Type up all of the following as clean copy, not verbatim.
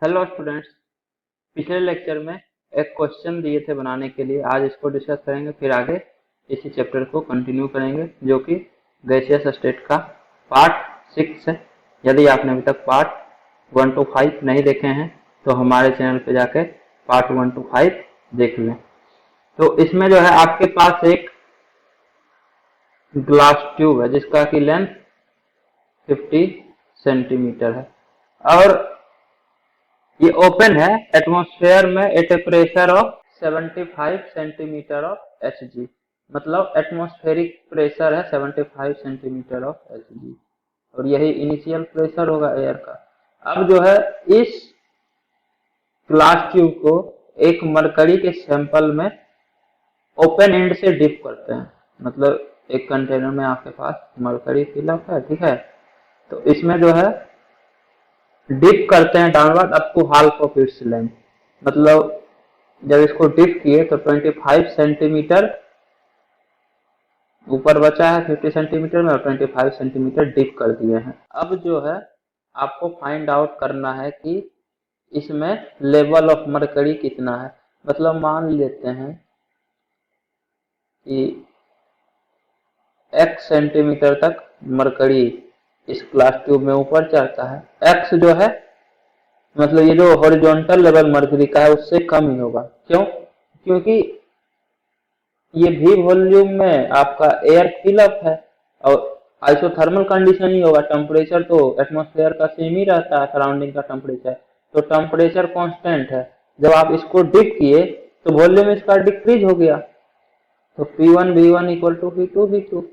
Hello students. पिछले lecture में एक क्वेश्चन दिए थे बनाने के लिए, आज इसको डिस्कस करेंगे, फिर आगे इसी चैप्टर को कंटिन्यू करेंगे जो कि गैसियस स्टेट का पार्ट 6 है। यदि आपने अभी तक पार्ट 1 to 5 नहीं देखे हैं तो हमारे चैनल पे जाके पार्ट 1 to 5 देख लें। तो इसमें जो है आपके पास एक ग्लास ट्यूब है जिसका की लेंथ 50 सेंटीमीटर है और ये ओपन है एटमॉस्फेयर में at a pressure of 75 centimetre of Hg। मतलब एटमॉस्फेरिक प्रेशर है 75 सेंटीमीटर ऑफ Hg और यही इनिशियल प्रेशर होगा एयर का। अब जो है इस ग्लास ट्यूब को एक मरकरी के सैंपल में ओपन एंड से डिप करते हैं। मतलब एक कंटेनर में आपके पास मरकरी फिलअप है, ठीक है, तो इसमें जो है डिप करते हैं downward up to half of its length. मतलब जब इसको डिप किए तो 25 सेंटीमीटर ऊपर बचा है 50 सेंटीमीटर में और 25 सेंटीमीटर डिप कर दिए हैं। अब जो है आपको फाइंड आउट करना है कि इसमें लेवल ऑफ मरकरी कितना है। मतलब मान लेते हैं कि x सेंटीमीटर तक मरकरी इस ग्लास ट्यूब में ऊपर चढ़ता है। x जो है मतलब ये जो हॉरिजॉन्टल लेवल मर्क्यूरी का है उससे कम ही होगा। क्यों? क्योंकि ये भी वॉल्यूम में आपका एयर फिलअप है और आइसोथर्मल कंडीशन ही होगा। टेम्परेचर तो एटमॉस्फेयर का सेम ही रहता है, सराउंडिंग का टेम्परेचर, तो टेम्परेचर कांस्टेंट है। जब आप इसको डिप किए तो वॉल्यूम इसका डिक्रीज हो गया, तो P1 V1 equal to P2 V2।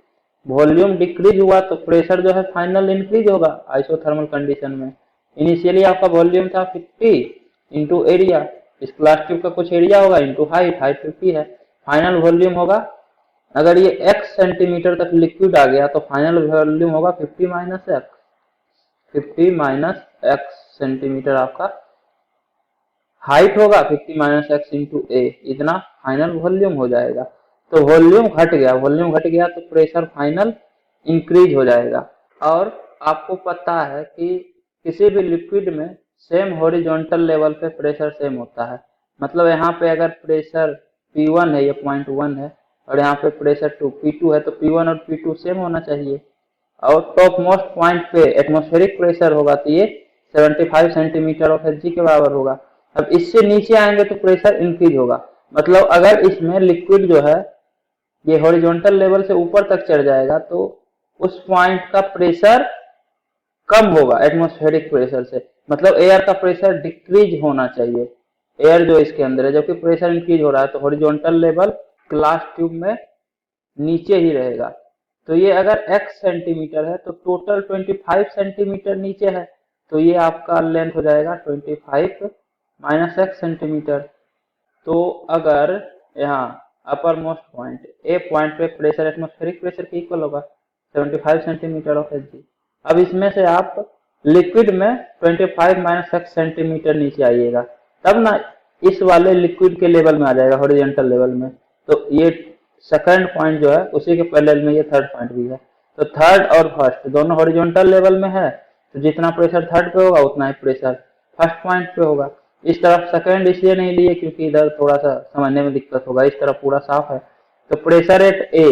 Volume decrease हुआ तो प्रेशर जो है फाइनल इंक्रीज होगा आइसोथर्मल कंडीशन में। इनिशियली आपका वॉल्यूम था 50 इंटू एरिया, इस ग्लास ट्यूब का कुछ एरिया होगा इंटू हाइट, हाइट 50 है, फाइनल वॉल्यूम होगा। अगर ये x सेंटीमीटर तक लिक्विड आ गया तो फाइनल वॉल्यूम होगा 50 minus x, 50 minus x centimetre आपका हाइट होगा, 50 माइनस एक्स इंटू ए, इतना फाइनल वॉल्यूम हो जाएगा। तो वॉल्यूम घट गया, वॉल्यूम घट गया तो प्रेशर फाइनल इंक्रीज हो जाएगा। और आपको पता है कि किसी भी लिक्विड में सेम हॉरिजॉन्टल लेवल पे प्रेशर सेम होता है। मतलब यहाँ पे अगर प्रेशर P1 है, ये 0.1 है, और यहाँ पे प्रेशर P2 है, तो P1 और P2 सेम होना चाहिए। और टॉप मोस्ट पॉइंट पे एटमॉस्फेरिक प्रेशर होगा तो ये 75 सेंटीमीटर ऑफ Hg के बराबर होगा। अब इससे नीचे आएंगे तो प्रेशर इंक्रीज होगा। मतलब अगर इसमें लिक्विड जो है ये हॉरिजॉन्टल लेवल से ऊपर तक चढ़ जाएगा तो उस पॉइंट का प्रेशर कम होगा एटमॉस्फेरिक प्रेशर से। मतलब एयर का प्रेशर डिक्रीज होना चाहिए, एयर जो इसके अंदर है, जबकि प्रेशर इंक्रीज हो रहा है तो हॉरिजॉन्टल लेवल ग्लास ट्यूब में नीचे ही रहेगा। तो ये अगर x सेंटीमीटर है तो टोटल 25 सेंटीमीटर नीचे है, तो ये आपका लेंथ हो जाएगा 25 माइनस एक्स सेंटीमीटर। तो अगर यहाँ upper most point A point पे प्रेशर एटमॉस्फेरिक प्रेशर के इक्वल होगा 75 सेंटीमीटर ऑफ Hg। अब इसमें से आप लिक्विड में 25 माइनस एक्स सेंटीमीटर नीचे आइएगा, तब ना इस वाले लिक्विड के लेवल में आ जाएगा हॉरिजॉन्टल लेवल में। तो ये सेकंड पॉइंट जो है उसी के पैरेलल में ये थर्ड पॉइंट भी है। तो थर्ड और फर्स्ट दोनों हॉरिजॉन्टल लेवल में है, तो जितना प्रेशर थर्ड पे होगा उतना ही प्रेशर फर्स्ट पॉइंट पे होगा। इस तरफ सेकंड इसलिए नहीं लिए क्योंकि इधर थोड़ा सा समझने में दिक्कत होगा, इस तरफ पूरा साफ है। तो प्रेशर एट ए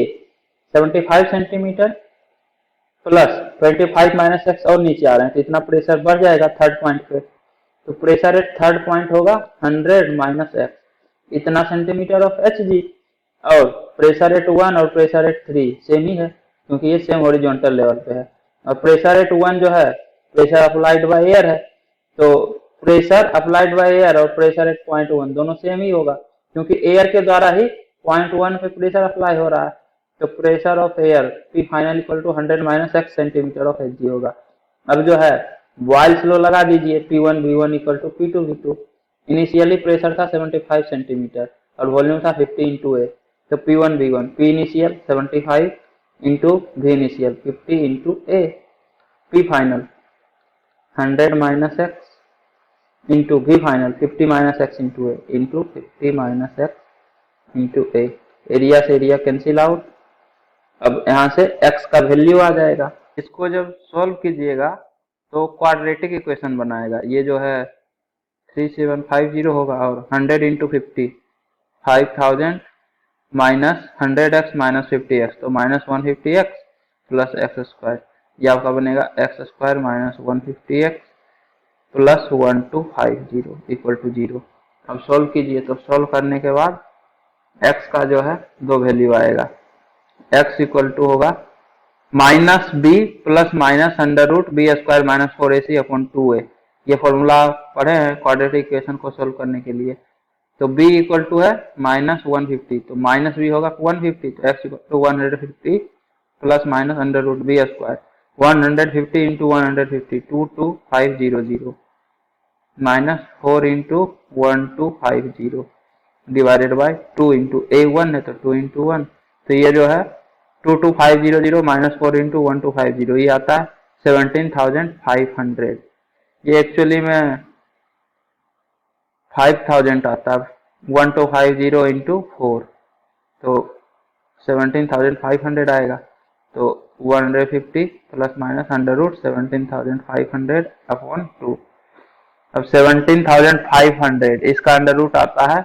75 सेंटीमीटर प्लस 25 माइनस एक्स और नीचे आ रहे हैं तो इतना प्रेशर बढ़ जाएगा थर्ड पॉइंट पे। तो प्रेशर एट थर्ड पॉइंट होगा 100 माइनस एक्स, इतना सेंटीमीटर ऑफ Hg। और प्रेशर एट 1 और प्रेशर एट 3 सेम ही है क्योंकि ये सेम हॉरिजॉन्टल लेवल पे है। और प्रेशर एट 1 जो है प्रेशर अप्लाइड बाय एयर है, तो प्रेशर अप्लाइड बाय एयर और प्रेशर एट 0.1 दोनों सेम ही होगा क्योंकि एयर के द्वारा ही 0.1 पे प्रेशर अप्लाई हो रहा है। तो pressure of air P final equal to 100 minus x centimetre of Hg होगा। अब जो है बॉयल्स लॉ लगा दीजिए, P1 V1 equal to P2 V2। Initially pressure था 75 सेंटीमीटर और वॉल्यूम था 50 इंटू ए, तो P1 V1, P initial 75 into V initial 50 into A, P final 100 minus X into V final 50 minus X into A into 50 minus X into A. Area से area cancel out. अब यहाँ से x का value आ जाएगा। इसको जब solve कीजिएगा तो क्वाड्रेटिक इक्वेशन बनाएगा। ये जो है 3750 होगा, और 100 into 50 5000 minus 100x minus 50x, तो minus 150x plus x square, ये आपका बनेगा x square minus 150x plus 1250 equal to 0। अब सोल्व कीजिए, तो सोल्व करने के बाद x का जो है दो वैल्यू आएगा, x इक्वल टू होगा minus b plus minus under root b square minus 4ac upon 2a। ये फॉर्मूला पढ़े हैं क्वाड्रेटिक इक्वेशन को सोल्व करने के लिए। तो b इक्वल टू है माइनस 150, तो माइनस b होगा 150, तो x equal to 150 plus minus under root b square 150 into 150 22500 minus 4 into 1250 divided by 2 into a1 है तो 2 इंटू 1, तो ये जो है 22500 माइनस 4 इंटू 1250, ये आता है 17,500। ये एक्चुअली में 5000 आता है, 1250 इंटू 4 तो 17,500 आएगा। तो 150 plus minus under root 17,500 upon 2। अब 17,500 इसका अंडर रूट आता है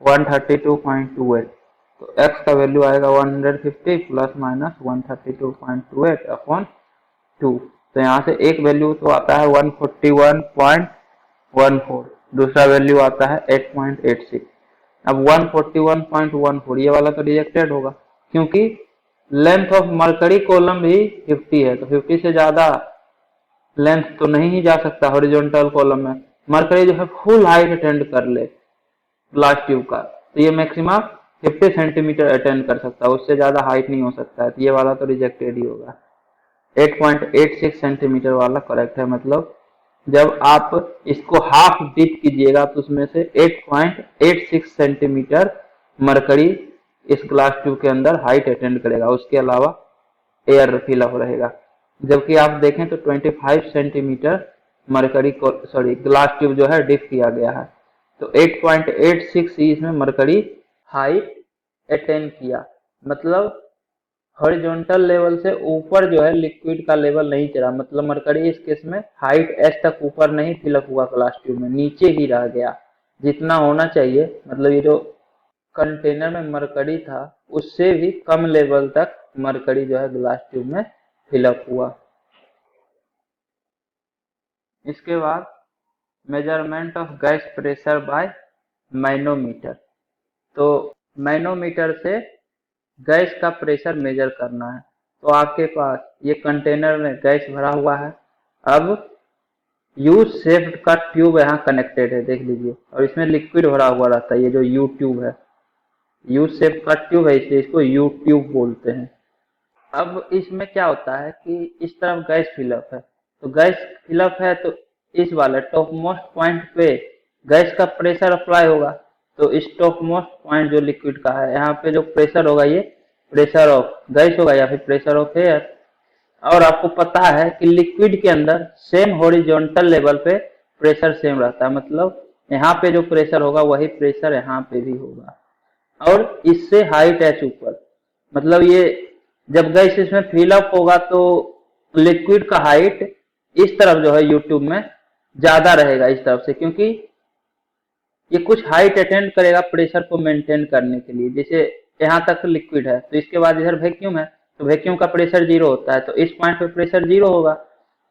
132.28, तो x का वैल्यू आएगा 150 प्लस माइनस 132.28 अपॉन 2। तो यहाँ से एक वैल्यू तो आता है 141.14, दूसरा वैल्यू आता है 8.86। अब 141.14 ये वाला तो रिजेक्टेड होगा, क्योंकि लेंथ ऑफ मरकरी कॉलम भी 50 है, तो 50 से ज्यादा लेंथ तो नहीं ही जा सकता हॉरिजॉन्टल कॉलम में। मरकरी जो है फुल हाइट अटेंड कर ले ग्लास ट्यूब का, तो ये मैक्सिमम 50 सेंटीमीटर अटेंड कर सकता है, उससे ज्यादा हाइट नहीं हो सकता है, तो ये वाला तो रिजेक्टेड ही होगा। 8.86 सेंटीमीटर वाला करेक्ट है, मतलब जब आप इसको हाफ डीप कीजिएगा तो उसमें से 8.86 सेंटीमीटर मरकरी इस ग्लास ट्यूब के अंदर हाइट अटेंड करेगा, उसके अलावा एयर फिलअप रहेगा। जबकि आप देखें तो 25 सेंटीमीटर मरकरी को ग्लास ट्यूब जो है डिप किया गया है, तो 8.86 ही इसमें मरकरी हाइट अटेंड किया, मतलब हॉरिजॉन्टल लेवल से ऊपर जो है लिक्विड का लेवल नहीं चला, मतलब मरकरी इस केस में हाइट एच तक ऊपर नहीं फिलअप हुआ ग्लास ट्यूब में, नीचे ही रह गया जितना होना चाहिए। मतलब ये जो कंटेनर में मरकरी था उससे भी कम लेवल तक मरकरी जो है ग्लास ट्यूब में फिलअप हुआ। इसके बाद measurement of gas pressure by manometer. तो मैनोमीटर से गैस का प्रेशर मेजर करना है। तो आपके पास ये कंटेनर में गैस भरा हुआ है, अब यू शेप्ड का ट्यूब यहाँ कनेक्टेड है, देख लीजिए, और इसमें लिक्विड भरा हुआ रहता है, ये जो यू ट्यूब है, यू शेप का ट्यूब है, इसलिए इसको यू ट्यूब बोलते हैं। अब इसमें क्या होता है कि इस तरफ गैस फिलअप है, तो गैस फिलअप है तो इस वाले टॉप मोस्ट पॉइंट पे गैस का प्रेशर अप्लाई होगा। तो इस टॉप मोस्ट पॉइंट जो लिक्विड का है, यहाँ पे जो प्रेशर होगा ये प्रेशर ऑफ गैस होगा या फिर प्रेशर ऑफ एयर। और आपको पता है कि लिक्विड के अंदर सेम हॉरिजॉन्टल लेवल पे प्रेशर सेम रहता है, मतलब यहाँ पे जो प्रेशर होगा वही प्रेशर यहाँ पे भी होगा, और इससे हाइट एच ऊपर, मतलब ये जब गैस इसमें फिलअप होगा तो लिक्विड का हाइट इस तरफ जो है यूट्यूब में ज्यादा रहेगा इस तरफ से, क्योंकि ये कुछ हाइट अटेंड करेगा प्रेशर को मेंटेन करने के लिए। जैसे यहाँ तक लिक्विड है तो इसके बाद इधर वैक्यूम है, तो वैक्यूम का प्रेशर 0 होता है, तो इस पॉइंट पे प्रेशर 0 होगा।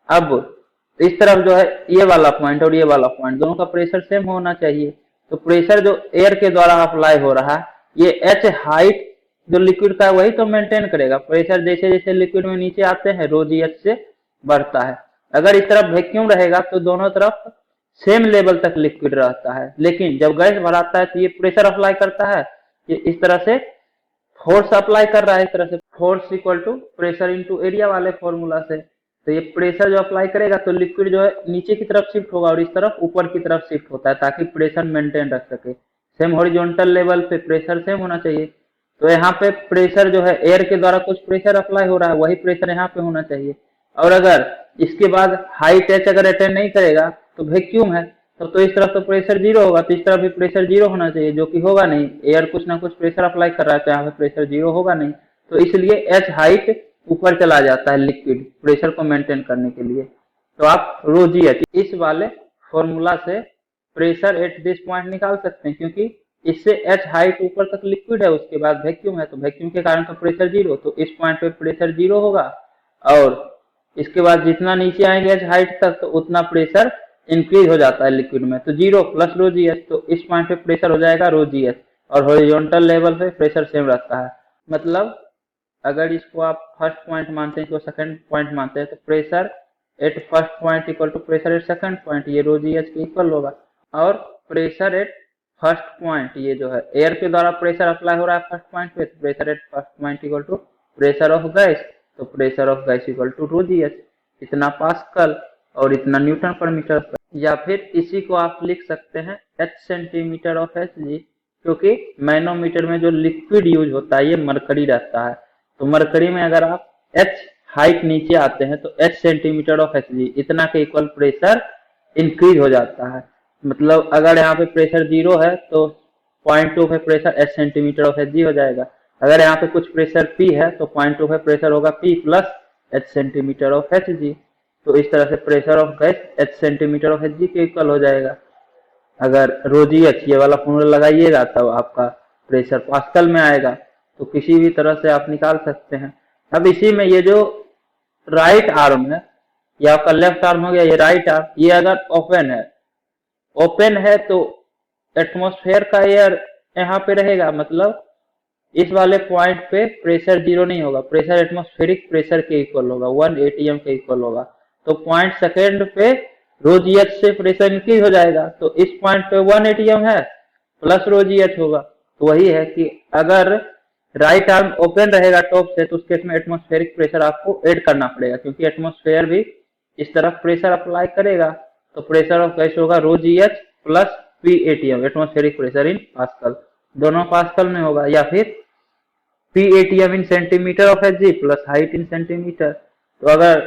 अब इस तरफ जो है ये वाला पॉइंट और ये वाला पॉइंट दोनों का प्रेशर सेम होना चाहिए, तो प्रेशर जो एयर के द्वारा अप्लाई हो रहा है ये एच हाइट जो लिक्विड का है वही तो मेंटेन करेगा। प्रेशर जैसे जैसे लिक्विड में नीचे आते हैं रो जी एच से बढ़ता है। अगर इस तरफ वैक्यूम रहेगा तो दोनों तरफ सेम लेवल तक लिक्विड रहता है, लेकिन जब गैस भराता है तो ये प्रेशर अप्लाई करता है, ये इस तरह से फोर्स अप्लाई कर रहा है, इस तरह से force equal to pressure into area वाले फॉर्मूला से। तो ये प्रेशर जो अप्लाई करेगा तो लिक्विड जो है नीचे की तरफ शिफ्ट होगा और इस तरफ ऊपर की तरफ शिफ्ट होता है, ताकि प्रेशर मेंटेन रख सके। सेम हॉरिजॉन्टल लेवल पे प्रेशर सेम होना चाहिए, तो यहाँ पे प्रेशर जो है एयर के द्वारा कुछ प्रेशर अप्लाई हो रहा है, वही प्रेशर यहाँ पे होना चाहिए। और अगर इसके बाद हाइट एच अगर अटेंड नहीं करेगा तो वैक्यूम है, तो इस तरफ तो प्रेशर 0 होगा, तो इस तरफ भी प्रेशर 0 होना चाहिए, जो कि होगा नहीं। एयर कुछ ना कुछ प्रेशर अप्लाई कर रहा है तो यहाँ पे प्रेशर 0 होगा नहीं, तो इसलिए एच हाइट ऊपर चला जाता है लिक्विड प्रेशर को मेंटेन करने के लिए। तो आप रो जी एच इस वाले फॉर्मूला से प्रेशर एट दिस पॉइंट निकाल सकते हैं, क्योंकि इससे h हाइट ऊपर तक लिक्विड है, उसके बाद वैक्यूम है, तो वैक्यूम के कारण तो प्रेशर जीरो, तो इस पॉइंट पे प्रेशर जीरो होगा, और इसके बाद जितना नीचे आएंगे h हाइट तक तो उतना प्रेशर इंक्रीज हो जाता है लिक्विड में, तो जीरो प्लस रो जी एच, तो इस पॉइंट पे प्रेशर हो जाएगा रो जी एच, और हॉरिजॉन्टल लेवल पे प्रेशर सेम रहता है। मतलब अगर इसको आप फर्स्ट पॉइंट मानते हैं, इसको सेकंड पॉइंट मानते हैं, तो pressure at first point equal to pressure at second point, ये रो जी एच के इक्वल होगा। और प्रेशर एट फर्स्ट पॉइंट, ये जो है एयर के द्वारा प्रेशर अप्लाई हो रहा है फर्स्ट पॉइंट पे, तो pressure at first point equal to pressure of gas, तो pressure of gas equal to rho G H, इतना पास्कल और इतना न्यूटन पर मीटर। या फिर इसी को आप लिख सकते हैं एच सेंटीमीटर ऑफ एच जी, क्योंकि मैनोमीटर में जो लिक्विड यूज होता है ये मरकरी रहता है, तो मरकरी में अगर आप h हाइट नीचे आते हैं तो h सेंटीमीटर ऑफ एच जी, इतना के इक्वल प्रेशर इंक्रीज हो जाता है। मतलब अगर यहाँ पे प्रेशर जीरो है तो 0.2 पे pressure h centimetre of H जी हो जाएगा, अगर यहाँ पे कुछ प्रेशर P है तो 0.2 पे प्रेशर होगा P plus h centimetre of H G, तो इस तरह से pressure of gas h centimetre of H जी के इक्वल हो जाएगा। अगर रो जी एच ये वाला फॉर्मूला लगाइएगा तब आपका प्रेशर पास्कल में आएगा, तो किसी भी तरह से आप निकाल सकते हैं। अब इसी में ये जो राइट आर्म है, ये आपका लेफ्ट आर्म हो गया, ये राइट आर्म, ये अगर ओपन है तो एटमॉस्फेयर का एयर यहाँ पे रहेगा, मतलब इस वाले पॉइंट पे प्रेशर जीरो नहीं होगा, प्रेशर एटमॉस्फेरिक प्रेशर के इक्वल होगा, 1 atm के इक्वल होगा, तो पॉइंट सेकेंड पे रो जी एच से प्रेशर इंक्रीज हो जाएगा, तो इस पॉइंट पे 1 atm है प्लस रो जी एच होगा। तो वही है कि अगर राइट आर्म ओपन रहेगा टॉप से तो उस केस में एटमॉस्फेरिक प्रेशर आपको ऐड करना पड़ेगा, क्योंकि एटमॉस्फेयर भी इस तरफ प्रेशर अप्लाई करेगा, तो प्रेशर ऑफ गैस होगा rho G H plus P ATM, atmospheric pressure in pascal, दोनों पास्कल में होगा, या फिर P ATM in centimetre of H G plus height in centimetre. तो अगर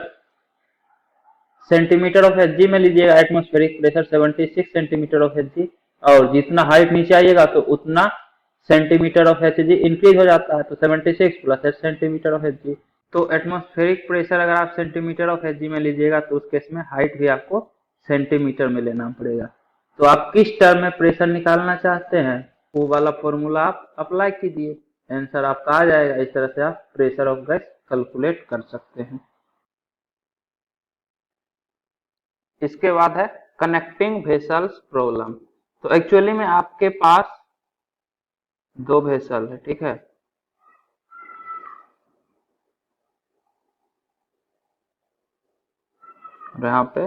सेंटीमीटर ऑफ एच जी में लीजिएगा atmospheric pressure 76 centimetre of H G, और जितना हाइट नीचे आइएगा तो उतना centimetre of H G increase हो जाता है, तो 76 plus H centimetre of H G. तो एटमॉस्फेरिक प्रेशर अगर आप सेंटीमीटर ऑफ एच जी में लीजिएगा तो उस केस में हाइट भी आपको सेंटीमीटर में लेना पड़ेगा। तो आप किस टर्म में प्रेशर निकालना चाहते हैं वो वाला फॉर्मूला आप अप्लाई कीजिए, आंसर आपका आ जाएगा। इस तरह से आप प्रेशर ऑफ गैस कैलकुलेट कर सकते हैं। इसके बाद है कनेक्टिंग वेसल्स प्रॉब्लम। तो एक्चुअली में आपके पास दो वेसल है, ठीक है, और यहाँ पे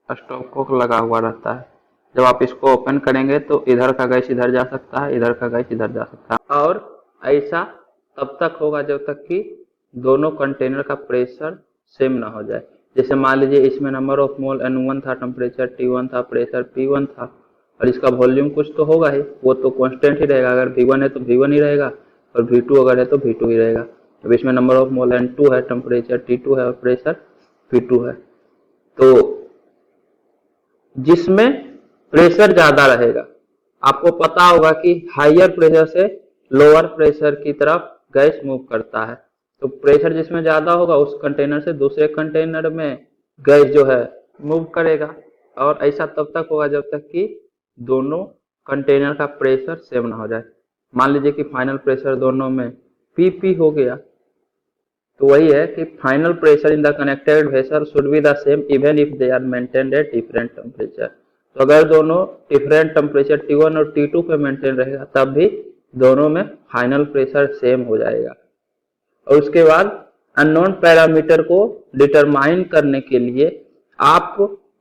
स्टॉप कोक लगा हुआ रहता है। जब आप इसको ओपन करेंगे तो इधर का गैस इधर जा सकता है, इधर का गैस इधर जा सकता है, और ऐसा तब तक होगा जब तक कि दोनों कंटेनर का प्रेशर सेम ना हो जाए। जैसे मान लीजिए इसमें नंबर ऑफ मोल N1 था, टेम्परेचर T1 था, प्रेशर P1 था, और इसका वॉल्यूम कुछ तो होगा ही, वो तो कांस्टेंट ही रहेगा। अगर V1 है तो V1 ही रहेगा, और V2 अगर है तो V2 ही रहेगा। अब इसमें नंबर ऑफ मोल N2 है, टेम्परेचर T2 है, और प्रेशर P2 है। तो जिसमें प्रेशर ज्यादा रहेगा, आपको पता होगा कि हायर प्रेशर से लोअर प्रेशर की तरफ गैस मूव करता है, तो प्रेशर जिसमें ज्यादा होगा उस कंटेनर से दूसरे कंटेनर में गैस जो है मूव करेगा, और ऐसा तब तक होगा जब तक कि दोनों कंटेनर का प्रेशर सेम ना हो जाए। मान लीजिए कि फाइनल प्रेशर दोनों में पी हो गया, तो वही है कि final pressure in the connected vessel should be the same even if they are maintained at different temperature. तो अगर दोनों डिफरेंट टेम्परेचर T1 और T2 पे मेंटेन रहेगा तब भी दोनों में फाइनल प्रेशर सेम हो जाएगा। और उसके बाद अननोन पैरामीटर को डिटरमाइन करने के लिए आप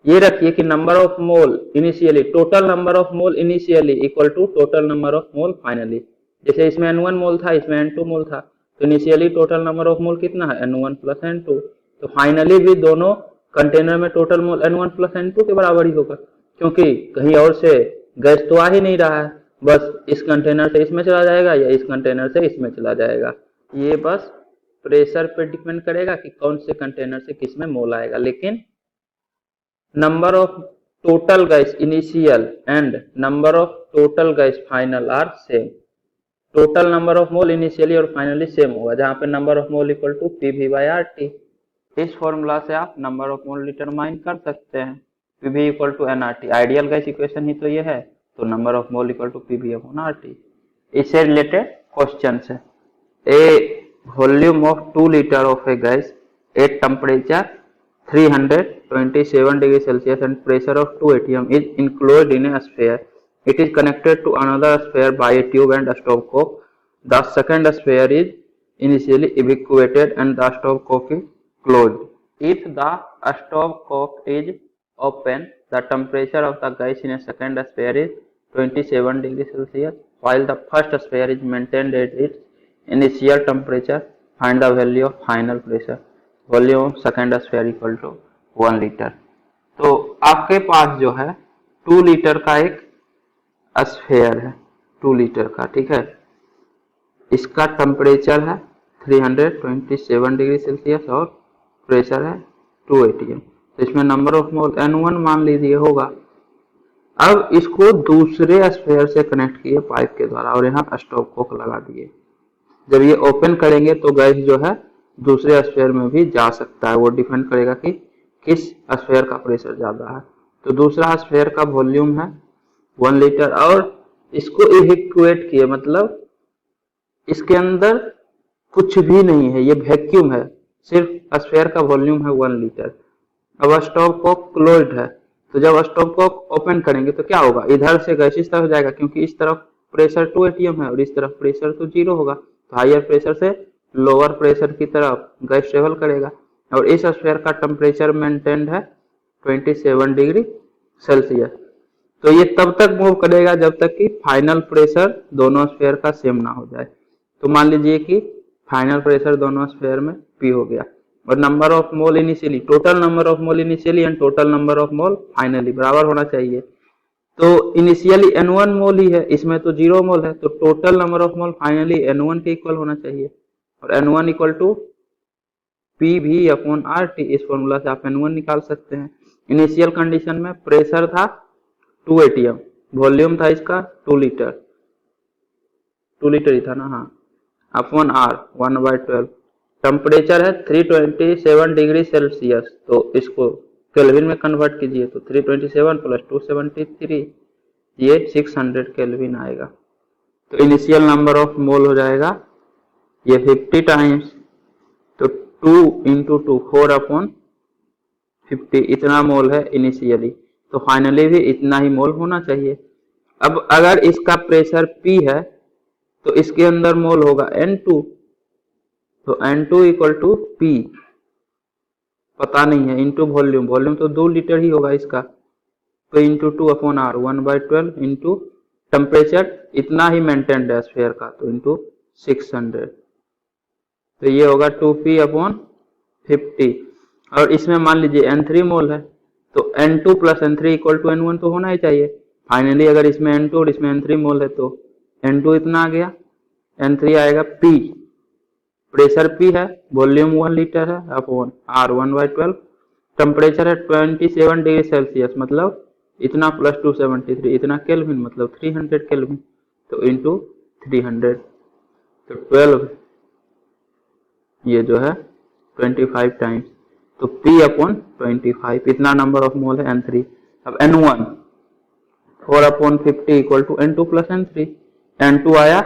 ये रखिए कि number of mole initially, total number of mole initially equal to total number of mole finally. जैसे इसमें N1 मोल था, इसमें N2 मोल था, तो इनिशियली टोटल नंबर ऑफ मोल कितना है N1 प्लस N2, तो फाइनली भी दोनों कंटेनर में total mole N1 plus N2 के बराबर ही होगा, क्योंकि कहीं और से गैस तो आ ही नहीं रहा है, बस इस कंटेनर से इसमें चला जाएगा या इस कंटेनर से इसमें चला जाएगा। ये बस प्रेशर पे डिपेंड करेगा कि कौन से कंटेनर से किस में मोल आएगा, लेकिन number of total gas initial and number of total gas final are same. Total number of mole initially और फाइनली सेम होगा, जहां पे number of mole equal to PV/RT। इस फॉर्मूला से आप नंबर ऑफ मोल डिटरमाइन कर सकते हैं। PV equal to nRT, ideal gas equation ही तो ये है, तो number of mole equal to PV upon RT। इससे रिलेटेड क्वेश्चन है, a volume of 2 litre of a gas at temperature 327 degree Celsius and pressure of 2 atm is enclosed in a sphere. It is connected to another sphere by a tube and a stopcock. The second sphere is initially evacuated and the stopcock is closed. If the stopcock is open, the temperature of the gas in a second sphere is 27 degree Celsius, while the first sphere is maintained at its initial temperature. Find the value of final pressure. Volume second sphere equal to 1 litre. तो आपके पास जो है 2 litre का एक sphere है, 2 litre का, ठीक है। इसका टेम्परेचर है 327 डिग्री सेल्सियस और प्रेशर है 2 atm। तो इसमें नंबर ऑफ मोल N1 मान लीजिए होगा। अब इसको दूसरे स्फीयर से कनेक्ट किए पाइप के द्वारा और यहाँ स्टॉप कोक लगा दिए। जब ये ओपन करेंगे तो गैस जो है दूसरे स्फीयर में भी जा सकता है, वो डिपेंड करेगा कि किस स्फीयर का प्रेशर ज्यादा है। तो दूसरा स्फीयर का वॉल्यूम है 1 लीटर और इसको इवैक्यूएट किए, मतलब इसके अंदर कुछ भी नहीं है, ये वैक्यूम है, सिर्फ स्फीयर का वॉल्यूम है 1 लीटर। अब स्टॉप कॉक क्लोज्ड है, तो जब स्टॉप कॉक ओपन करेंगे तो क्या होगा, इधर से गैस इस तरफ जाएगा क्योंकि इस तरफ प्रेशर 2 atm है और इस तरफ प्रेशर तो 0 होगा, तो हायर प्रेशर से लोअर प्रेशर की तरफ गैस ट्रेवल करेगा और इस स्फीयर का टेम्परेचर मेंटेन्ड है 27 डिग्री सेल्सियस। तो ये तब तक मूव करेगा जब तक कि फाइनल प्रेशर दोनों स्फीयर का सेम ना हो जाए। तो मान लीजिए कि फाइनल प्रेशर दोनों स्फीयर में P हो गया और number of mole initially, total number of mole initially and total number of mole finally बराबर होना चाहिए। तो इनिशियली N1 मोल ही है, इसमें तो 0 मोल है, तो total number of mole finally N1 के इक्वल होना चाहिए और N1 equal to PV upon RT। इस फॉर्मूला से आप N1 निकाल सकते हैं। इनिशियल कंडीशन में प्रेशर था 2 atm, वॉल्यूम था इसका 2 लीटर, 2 लीटर ही था ना, हाँ, अपॉन R 1/12, टेम्परेचर है 327 डिग्री सेल्सियस, तो इसको केल्विन में कन्वर्ट कीजिए तो 327 प्लस 273 ये 600 केल्विन आएगा। तो इनिशियल नंबर ऑफ मोल हो जाएगा ये 50 टाइम्स, तो 2 इंटू 2 4 अपॉन 50, इतना मोल है इनिशियली, तो फाइनली भी इतना ही मोल होना चाहिए। अब अगर इसका प्रेशर P है तो इसके अंदर मोल होगा N2, तो N2 इक्वल टू P पता नहीं है इंटू वॉल्यूम, वॉल्यूम तो 2 लीटर ही होगा इसका, तो into 2 upon R 1/12 into temperature इतना ही मेंटेन्ड है स्फीयर का, तो इंटू 600, तो ये होगा 2P अपॉन 50। और इसमें मान लीजिए N3 मोल है, तो N2 plus N3 equal to N1 तो होना ही चाहिए। फाइनली अगर इसमें N2 और इसमें N3 मोल है तो N2 इतना आ गया, N3 आएगा P, प्रेशर P है, वॉल्यूम 1 लीटर है, अपॉन R 1/12, टेम्परेचर है 27 डिग्री सेल्सियस, मतलब इतना प्लस 273 इतना केल्विन, मतलब 300 केल्विन, तो इंटू 300, तो 12 ये जो है 25 टाइम्स, तो P अपॉन 25 इतना नंबर ऑफ मोल है N3। अब N1 4 upon 50 equal to N2 plus N3, N2 आया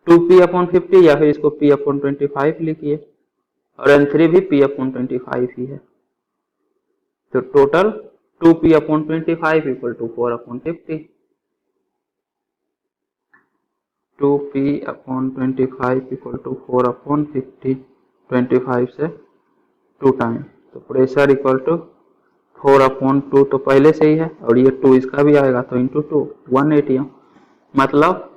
2P अपॉन 50 या फिर इसको P अपॉन 25 लिखिए और N3 भी P अपॉन 25 ही है, तो total 2P upon 25 equal to 4 upon 50, 2P upon 25 equal to 4 upon 50, 25 से 2 टाइम, तो प्रेशर इक्वल टू 4 अपॉन 2 तो पहले से ही है और ये 2 इसका भी आएगा, तो इंटू 2 1 atm, मतलब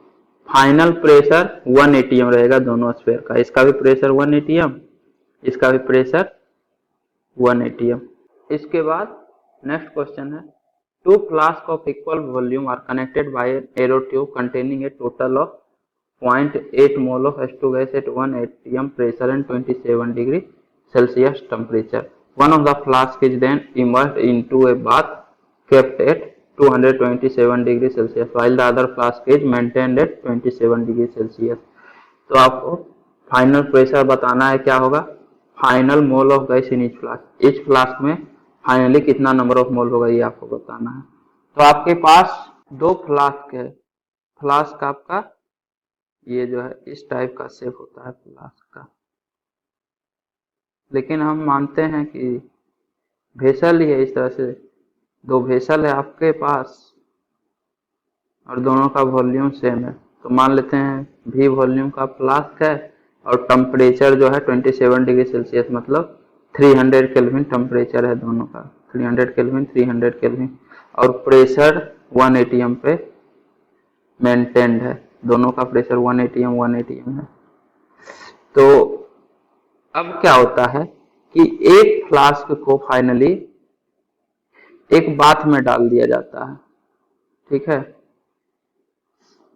फाइनल प्रेशर 1 atm रहेगा दोनों स्फीयर का, इसका भी प्रेशर 1 atm, इसका भी प्रेशर 1 atm। इसके बाद नेक्स्ट क्वेश्चन है, 2 flask of equal volume are connected by an arrow tube containing a total of 0.8 mole of H2 gas at 1 atm pressure and 27 degree Celsius temperature. One of the flask is then immersed into a bath kept at 227 degree Celsius while the other flask is maintained at 27 degree Celsius. तो आपको final pressure बताना है, क्या होगा, final mole of gas in each flask. इस flask में finally कितना number of मोल होगा ये आपको बताना है। तो आपके पास 2 फ्लास्क है। फ्लास्क आपका ये जो है इस टाइप का शेप होता है फ्लास्क का, लेकिन हम मानते हैं कि वेसल ही है। इस तरह से 2 वेसल है आपके पास और दोनों का वॉल्यूम सेम है। तो मान लेते हैं V वॉल्यूम का फ्लास्क है और टेम्परेचर जो है 27 डिग्री सेल्सियस, मतलब 300 केल्विन टेम्परेचर है दोनों का, 300 केल्विन 300 केल्विन, और प्रेशर 1 atm पे मेंटेन्ड है। दोनों का प्रेशर 1 atm है। तो अब क्या होता है कि एक फ्लास्क को फाइनली एक बाथ में डाल दिया जाता है, ठीक है,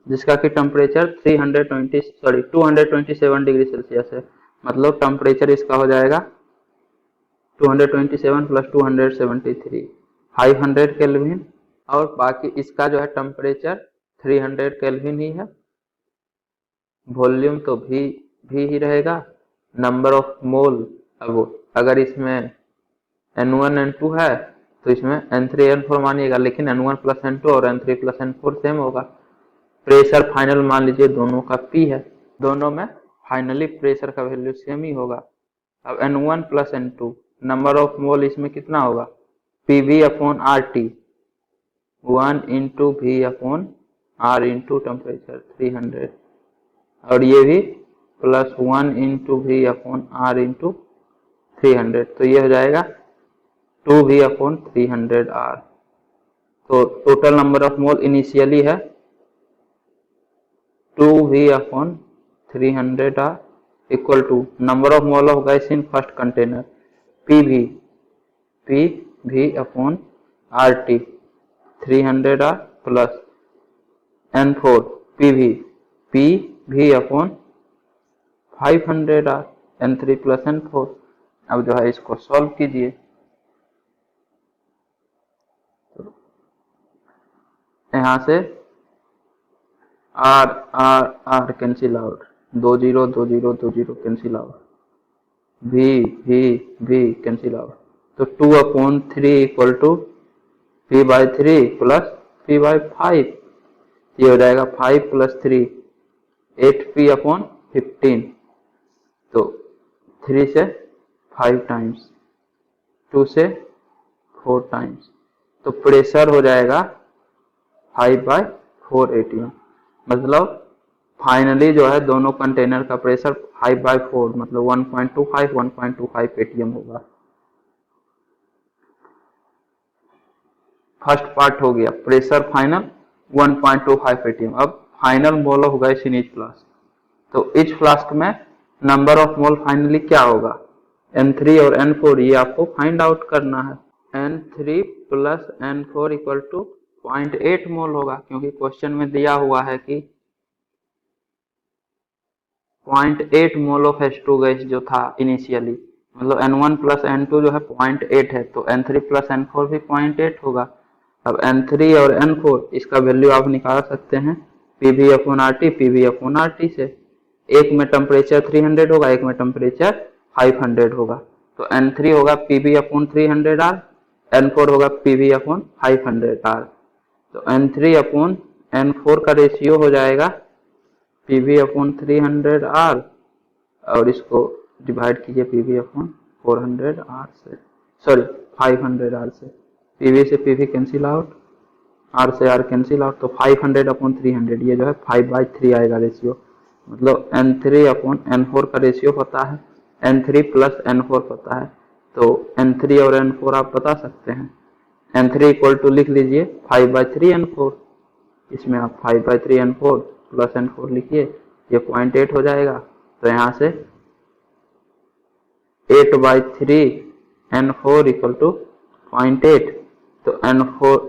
जिसका कि टेम्परेचर 227 डिग्री सेल्सियस है। मतलब टेम्परेचर इसका हो जाएगा 227 प्लस 273 500 केल्विन, और बाकी इसका जो है टेम्परेचर 300 केल्विन ही है। वॉल्यूम तो भी ही रहेगा। नंबर ऑफ मोल, अब अगर इसमें N1 N2 है तो इसमें N3 N4 मानिएगा, लेकिन N1 प्लस N2 और N3 प्लस N4 सेम होगा। प्रेशर फाइनल मान लीजिए दोनों का P है, दोनों में फाइनली प्रेशर का वैल्यू सेम ही होगा। अब N1 plus N2 number of मोल इसमें कितना होगा, PV upon RT, 1 into V upon R into temperature 300, और ये भी plus 1 into V upon R into 300, तो ये हो जाएगा 2V अपॉन 300 R। तो total number of mole initially है 2V upon 300 R equal to number of mole of gas in first container PV upon RT 300 R plus N4 PV upon 500 R N3 plus N4। अब जो है इसको solve कीजिए। यहाँ से R cancel out, 2 0 2 0 2 0 cancel out, V cancel out, तो 2 upon 3 equal to P by 3 plus P by 5, ये हो जाएगा 5 प्लस 3 8P अपॉन 15, तो 3 से 5 टाइम्स, 2 से 4 टाइम्स, तो प्रेशर हो जाएगा 5/4 atm। मतलब फाइनली जो है दोनों कंटेनर का प्रेशर 5/4 मतलब 1.25 atm होगा। फर्स्ट पार्ट हो गया, प्रेशर फाइनल 1.25 atm। अब final mole of gas in each flask, तो ईच फ्लास्क में नंबर ऑफ मोल फाइनली क्या होगा, N3 और N4, ये आपको फाइंड आउट करना है। N3 plus N4 equal to 0.8 मोल होगा, क्योंकि क्वेश्चन में दिया हुआ है कि 0.8 मोल ऑफ H2 गैस जो था इनिशियली, मतलब N1 प्लस N2 जो है 0.8 है, तो N3 प्लस N4 भी 0.8 होगा। अब N3 और N4 इसका वैल्यू आप निकाल सकते हैं PV अपॉन RT से। एक में टेम्परेचर 300 होगा, एक में टेम्परेचर 500 होगा, तो N3 होगा PV अपॉन 300 R, N4 होगा PV अपॉन 500 R। तो N3 अपॉन N4 का रेशियो हो जाएगा PV अपॉन 300 R, और इसको डिवाइड कीजिए PV अपॉन 400 R से, सॉरी 500 R से। PV से PV कैंसिल आउट, R से R कैंसिल आउट, तो 500 अपॉन 300, ये जो है 5/3 आएगा रेशियो। मतलब N3 अपॉन N4 का रेशियो पता है, N3 प्लस N4 पता है, तो N3 और N4 आप बता सकते हैं। N3 इक्वल टू लिख लीजिए 5/3 N4, इसमें आप 5/3 N4 प्लस N4 लिखिए, ये 0.8 हो जाएगा। तो यहाँ से 8/3 N4 इक्वल टू 0.8, तो N4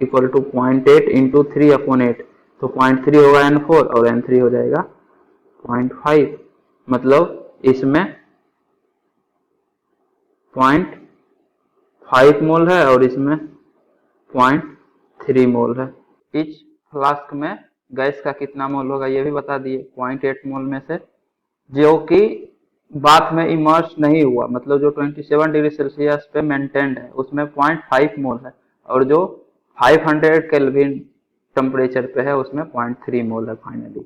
equal to 0.8 into 3 upon 8, तो 0.3 होगा N4 और N3 हो जाएगा 0.5। मतलब इसमें 0.5 मोल है और इसमें 0.3 मोल है। इस फ्लास्क में गैस का कितना मोल होगा ये भी बता दिए, 0.8 मोल में से, जो कि बाथ में इमर्स नहीं हुआ, मतलब जो 27 डिग्री सेल्सियस पे मेंटेन्ड है उसमें 0.5 मोल है, और जो 500 केल्विन टेम्परेचर पे है उसमें 0.3 मोल है फाइनली।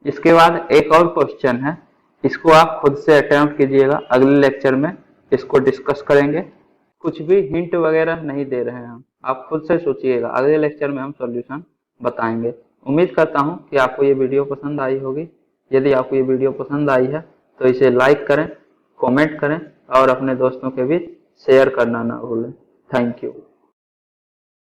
इसके बाद एक और क्वेश्चन है, इसको आप खुद से अटेम्प्ट कीजिएगा, अगले लेक्चर में इसको डिस्कस करेंगे। कुछ भी हिंट वगैरह नहीं दे रहे हैं हम, आप खुद से सोचिएगा, अगले लेक्चर में हम सॉल्यूशन बताएंगे। उम्मीद करता हूं कि आपको ये वीडियो पसंद आई होगी। यदि आपको ये वीडियो पसंद आई है तो इसे लाइक करें, कमेंट करें और अपने दोस्तों के बीच शेयर करना ना भूलें। Thank you.